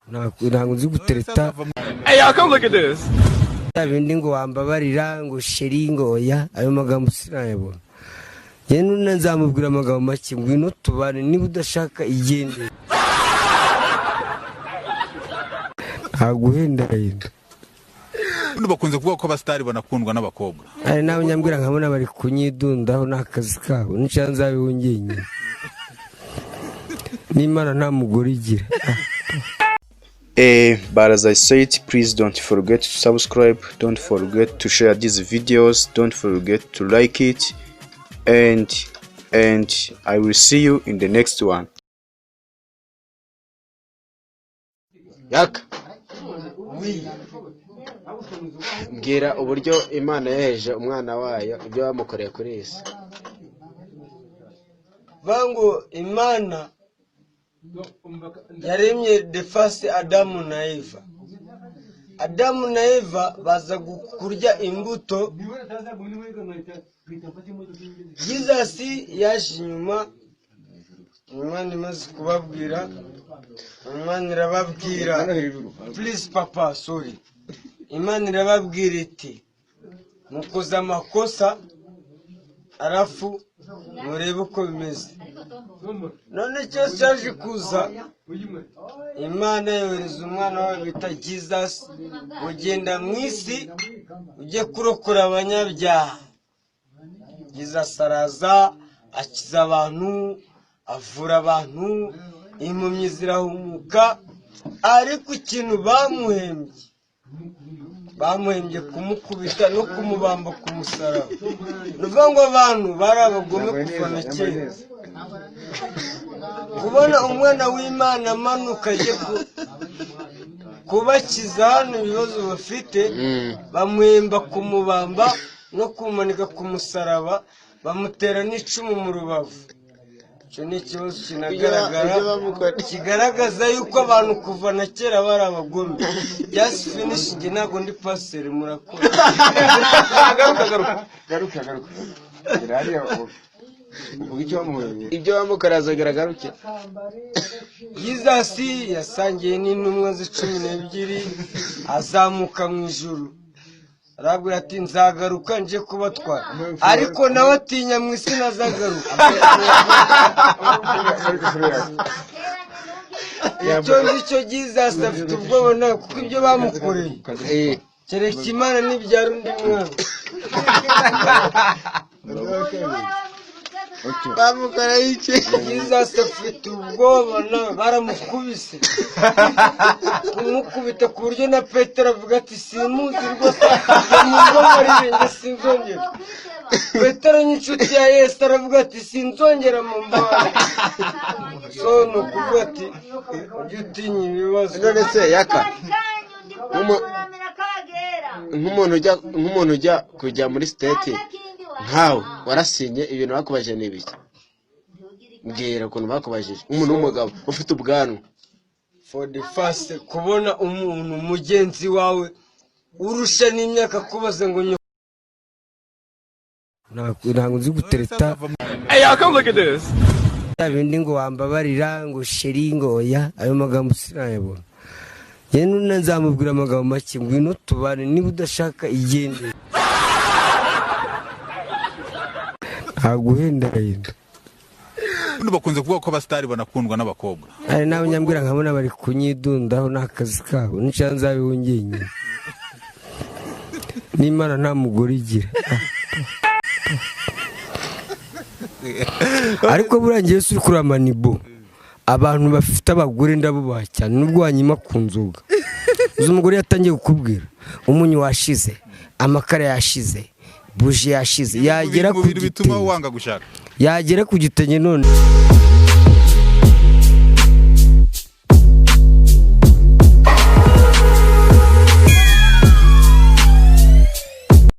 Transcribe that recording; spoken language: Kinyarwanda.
ntabwo nzi gutereta. Hey, y'all, come look at this. Bindi ngo wambabarira ngo sheri ngo oya, ayo magambo sinayabona. Ye nuna nzamubwira amagambo make ngwino tubane, niba udashaka igende. Aguhenda yenda. Undi bakunze kuvuga ko abastari banakundwa n'abakobwa. Ari nawe nyambwira nkabona bari kunyidundaho n'akazi kabo, nicyanza bihungenye. N'Imana nta mugore igira. But as I said, please don't forget to subscribe, don't forget to share these videos, don't forget to like it, and I will see you in the next one. Yaka mbwira uburyo Imana yaheje umwana wayo ibyo bamukoreye kuri isi. Vango Imana yaremye the first Adamu na Eva. Adamu na Eva baza kurya imbuto. Jesus yaje inyuma. Imana imaze kubabwira. Imana irababwira. Please papa, sorry. Imana irababwira iti mukoze amakosa arafu murebe uko bimeze. None cyose cyaje kuza Imana yohereza umwana wawe bita Jesus ugenda mu isi ujye kurokora abanyabyaha. Jesus araza akiza abantu, avura abantu, impumyi zirahumuka, ariko ikintu bamuhembye kumukubita no kumubamba ku musaraba. Nuvuga ngo abantu bari abagome kuva na kera. Kubona umwana w'Imana amanuka aje kubakiza hano ibibazo bafite, bamuhemba kumubamba no kumanika ku musaraba, bamutera n'icumu mu rubavu. Icyo ni ikibazo kinagaragara kigaragaza yuko abantu kuva na kera bari abagome. Just finish, nge ntabwo ndi pastor murakora. Garuka ibyo bamukora azagaragara uke. Jesus yasangiye n'intumwa z'12 azamuka mu ijuru. Arabwira ati nzagaruka nje kubatwara, ariko nawe atinya mu isi nazagaruka. Icyo Jesus afite ubwoba nawe kuko ibyo bamukoreye kereka Imana nibyara undi mwana. Bamukora iki? Jesus afite ubwoba nawe baramukubise kumukubita ku buryo na Petero avuga ati simuzi rwose mumbabarire sinzongera. Petero n'inshuti ya Yesu aravuga ati sinzongera mumbabarire. So no kuvuga ati ujye utinya ibibazo. None se Yaka nk'umuntu ujya kujya muri state nkawe warasinye ibintu bakubaje n'ibiki? Mbwira ukuntu bakubajije umuntu w'umugabo ufite ubwanwa. For the first kubona umuntu mugenzi wawe urusha n'imyaka kubaza ngo ntabwo nzi gutereta. Hey, y'all, come look at this. Bindi ngo wambabarira ngo sheri ngo oya, ayo magambo sinayabona. Ye nuna nzamubwira amagambo make ngwino tubane, niba udashaka igende. Aguhenda yenda. Undi bakunze kuvuga ko abastari banakundwa n'abakobwa. Ari nawe nyambwira nkabona bari kunyidundaho n'akazi kabo, nicyanza bihungenye. N'Imana nta mugore igira. Ariko burangiye Yesu uri kuri amanibo, abantu bafite abagore ndabubaha cyane nubwo wanyima ku nzoga. Uzi umugore yatangiye kukubwira umunyu washize, amakara yashize, buji yashize, yagera ku gitenge none